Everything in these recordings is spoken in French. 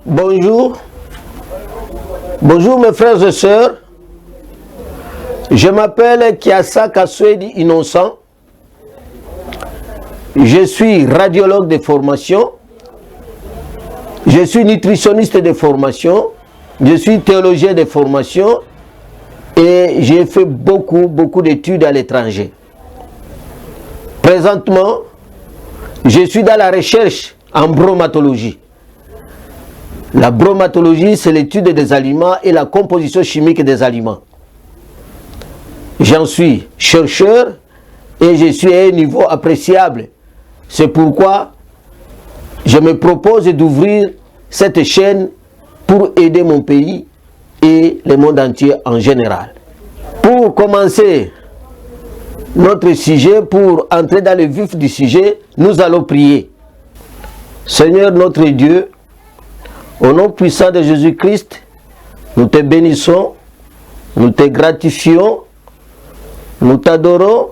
Bonjour. Bonjour mes frères et sœurs. Je m'appelle Kiasa Kaswedi Innocent. Je suis radiologue de formation. Je suis nutritionniste de formation. Je suis théologien de formation. Et j'ai fait beaucoup d'études à l'étranger. Présentement, je suis dans la recherche en bromatologie. La bromatologie, c'est l'étude des aliments et la composition chimique des aliments. J'en suis chercheur et je suis à un niveau appréciable. C'est pourquoi je me propose d'ouvrir cette chaîne pour aider mon pays et le monde entier en général. Pour commencer notre sujet, pour entrer dans le vif du sujet, nous allons prier. Seigneur notre Dieu, au nom puissant de Jésus-Christ, nous te bénissons, nous te gratifions, nous t'adorons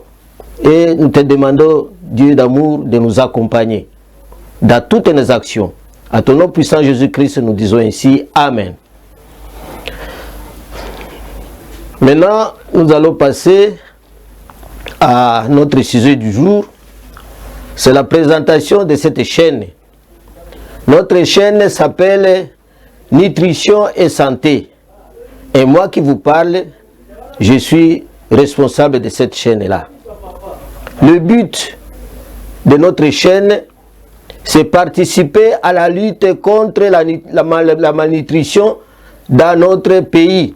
et nous te demandons, Dieu d'amour, de nous accompagner dans toutes nos actions. À ton nom puissant Jésus-Christ, nous disons ainsi, Amen. Maintenant, nous allons passer à notre sujet du jour. C'est la présentation de cette chaîne. Notre chaîne s'appelle Nutrition et Santé. Et moi qui vous parle, je suis responsable de cette chaîne-là. Le but de notre chaîne, c'est participer à la lutte contre la malnutrition dans notre pays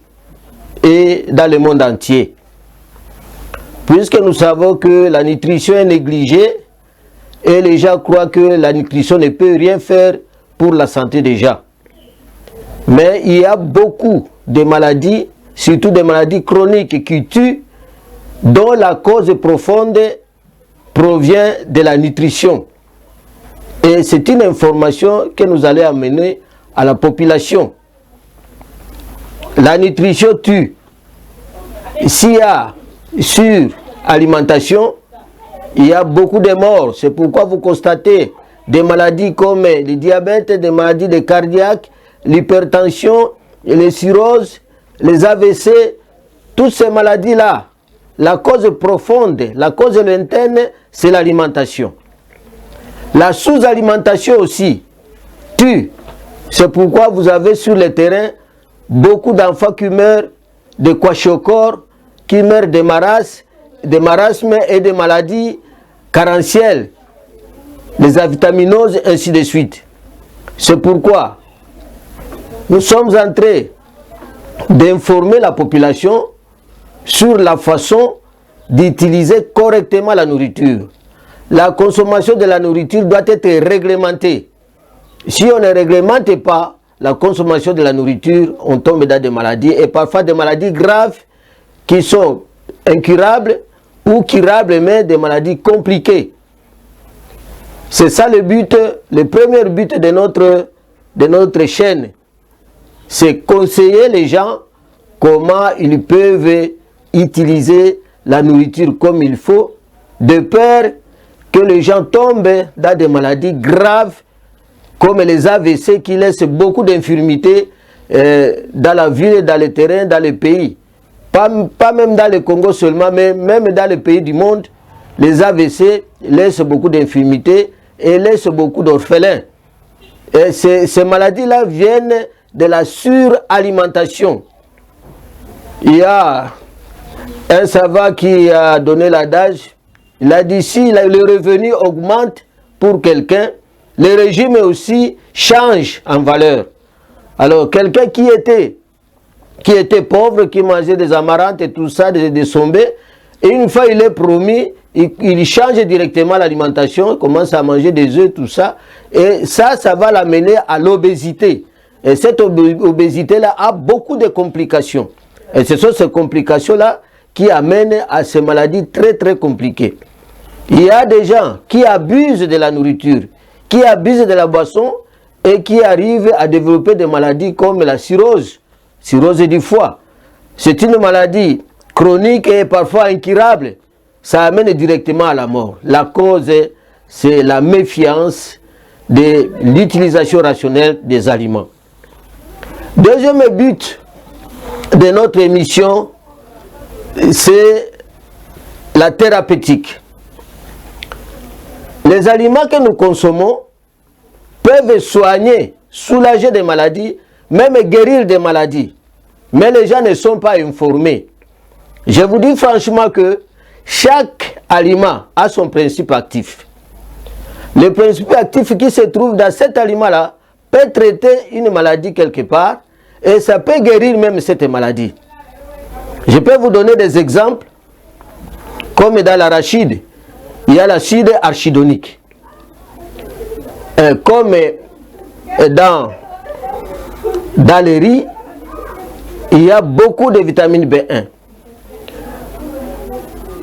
et dans le monde entier. Puisque nous savons que la nutrition est négligée et les gens croient que la nutrition ne peut rien faire pour la santé des gens. Mais il y a beaucoup de maladies, surtout des maladies chroniques qui tuent, dont la cause profonde provient de la nutrition. Et c'est une information que nous allons amener à la population. La nutrition tue. S'il y a sur alimentation, il y a beaucoup de morts. C'est pourquoi vous constatez des maladies comme le diabète, des maladies de cardiaque, l'hypertension, les cirrhoses, les AVC, toutes ces maladies-là. La cause profonde, la cause lointaine, c'est l'alimentation. La sous-alimentation aussi tue. C'est pourquoi vous avez sur le terrain beaucoup d'enfants qui meurent de kwashiorkor, qui meurent de marasmes et de maladies carentielles, les avitaminoses, ainsi de suite. C'est pourquoi nous sommes en train d'informer la population sur la façon d'utiliser correctement la nourriture. La consommation de la nourriture doit être réglementée. Si on ne réglemente pas la consommation de la nourriture, on tombe dans des maladies et parfois des maladies graves qui sont incurables ou curables, mais des maladies compliquées. C'est ça le but, le premier but de notre chaîne. C'est conseiller les gens comment ils peuvent utiliser la nourriture comme il faut, de peur que les gens tombent dans des maladies graves comme les AVC qui laissent beaucoup d'infirmités dans la ville, dans le terrain, dans le pays. Pas même dans le Congo seulement, mais même dans les pays du monde, les AVC laissent beaucoup d'infirmités et laissent beaucoup d'orphelins. Et ces maladies-là viennent de la suralimentation. Il y a un savant qui a donné l'adage, il a dit si le revenu augmente pour quelqu'un, le régime aussi change en valeur. Alors quelqu'un qui était pauvre, qui mangeait des amarantes et tout ça, des sombés, et une fois il est promis, il change directement l'alimentation, commence à manger des œufs, tout ça, et ça va l'amener à l'obésité. Et cette obésité-là a beaucoup de complications. Et ce sont ces complications-là qui amènent à ces maladies très compliquées. Il y a des gens qui abusent de la nourriture, qui abusent de la boisson et qui arrivent à développer des maladies comme la cirrhose du foie. C'est une maladie chronique et parfois incurable. Ça amène directement à la mort. La cause, c'est la méfiance de l'utilisation rationnelle des aliments. Deuxième but de notre émission, c'est la thérapeutique. Les aliments que nous consommons peuvent soigner, soulager des maladies, même guérir des maladies. Mais les gens ne sont pas informés. Je vous dis franchement que chaque aliment a son principe actif. Le principe actif qui se trouve dans cet aliment-là peut traiter une maladie quelque part et ça peut guérir même cette maladie. Je peux vous donner des exemples, comme dans l'arachide, il y a l'acide arachidonique. Comme dans le riz, il y a beaucoup de vitamine B1.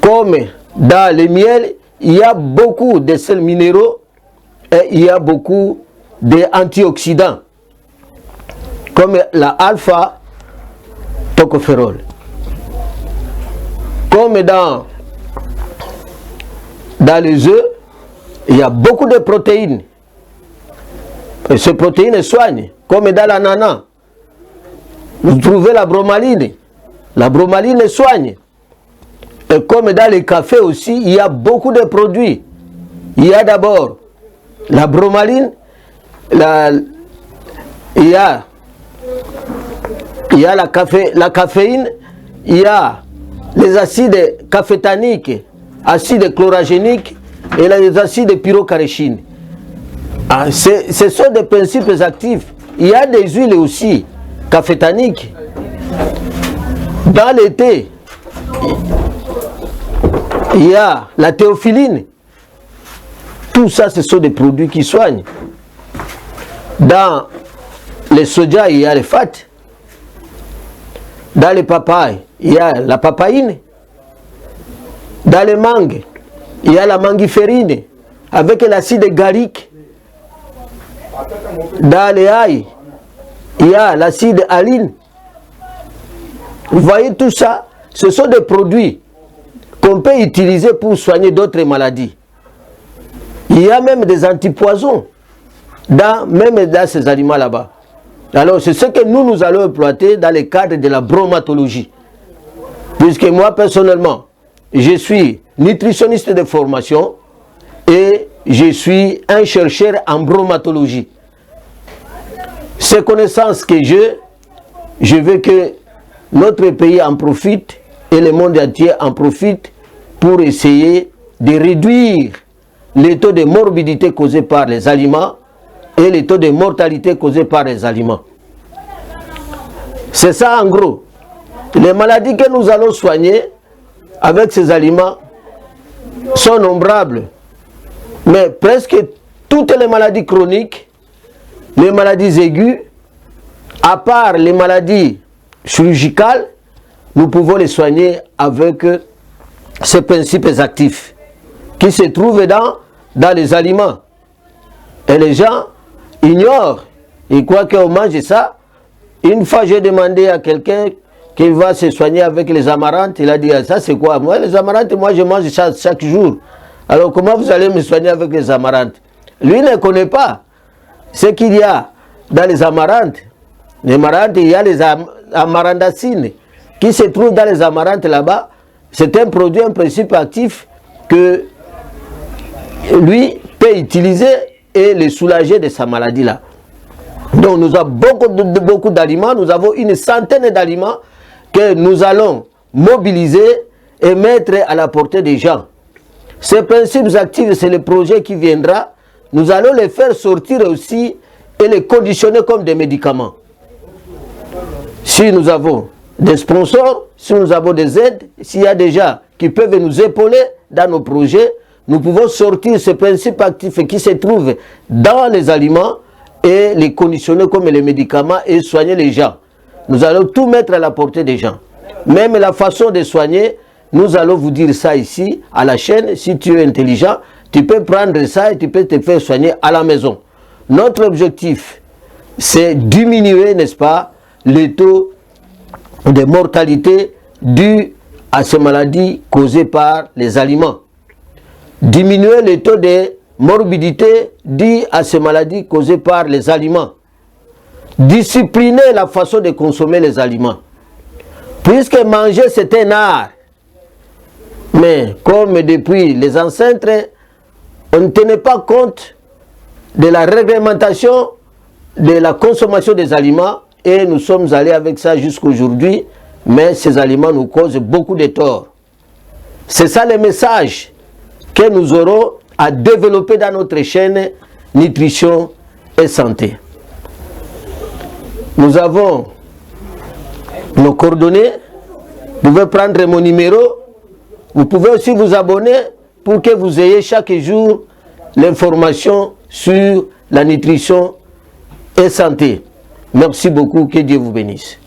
Comme dans le miel, il y a beaucoup de sels minéraux et il y a beaucoup d'antioxydants, comme la alpha-tocopherol. Comme dans les œufs, il y a beaucoup de protéines. Et ces protéines soignent, comme dans l'ananas. Vous trouvez la bromaline. La bromaline soigne. Et comme dans les cafés aussi, il y a beaucoup de produits. Il y a d'abord la bromaline, il y a la caféine, il y a les acides cafétaniques, acides chlorogéniques et les acides pyrocaréchines. Ce sont des principes actifs. Il y a des huiles aussi cafétaniques. Dans le thé, il y a la théophiline. Tout ça, ce sont des produits qui soignent. Dans les soja, il y a les fats. Dans les papayes, il y a la papaïne. Dans les mangues, il y a la mangiférine avec l'acide gallique. Dans les ail, il y a l'acide aline. Vous voyez tout ça, ce sont des produits qu'on peut utiliser pour soigner d'autres maladies. Il y a même des antipoisons, même dans ces aliments là-bas. Alors c'est ce que nous allons exploiter dans le cadre de la bromatologie. Puisque moi personnellement, je suis nutritionniste de formation et je suis un chercheur en bromatologie. Ces connaissances que je veux que notre pays en profite et le monde entier en profite pour essayer de réduire les taux de morbidité causés par les aliments et les taux de mortalité causés par les aliments. C'est ça en gros. Les maladies que nous allons soigner avec ces aliments sont nombrables. Mais presque toutes les maladies chroniques, les maladies aiguës, à part les maladies chirurgicales, nous pouvons les soigner avec ces principes actifs qui se trouvent dans les aliments. Et les gens ignorent, ils croient qu'on mange ça. Une fois, j'ai demandé à quelqu'un qui va se soigner avec les amarantes, il a dit, ça c'est quoi? Moi, les amarantes, moi je mange ça chaque jour. Alors comment vous allez me soigner avec les amarantes? Lui ne connaît pas ce qu'il y a dans les amarantes. Les amarantes, il y a les amarandacines qui se trouvent dans les amarantes là-bas. C'est un produit, un principe actif que lui peut utiliser et le soulager de sa maladie là. Donc nous avons beaucoup d'aliments, nous avons une centaine d'aliments que nous allons mobiliser et mettre à la portée des gens. Ces principes actifs, c'est le projet qui viendra. Nous allons les faire sortir aussi et les conditionner comme des médicaments. Si nous avons des sponsors, si nous avons des aides, s'il y a des gens qui peuvent nous épauler dans nos projets, nous pouvons sortir ces principes actifs qui se trouvent dans les aliments et les conditionner comme les médicaments et soigner les gens. Nous allons tout mettre à la portée des gens. Même la façon de soigner, nous allons vous dire ça ici, à la chaîne. Si tu es intelligent, tu peux prendre ça et tu peux te faire soigner à la maison. Notre objectif, c'est diminuer, n'est-ce pas, les taux de mortalité dus à ces maladies causées par les aliments. Diminuer les taux de morbidité dus à ces maladies causées par les aliments. discipliner la façon de consommer les aliments. Puisque manger c'est un art. Mais comme depuis les ancêtres, on ne tenait pas compte de la réglementation de la consommation des aliments et nous sommes allés avec ça jusqu'aujourd'hui, mais ces aliments nous causent beaucoup de torts. C'est ça le message que nous aurons à développer dans notre chaîne nutrition et santé. Nous avons nos coordonnées, vous pouvez prendre mon numéro, vous pouvez aussi vous abonner pour que vous ayez chaque jour l'information sur la nutrition et santé. Merci beaucoup, que Dieu vous bénisse.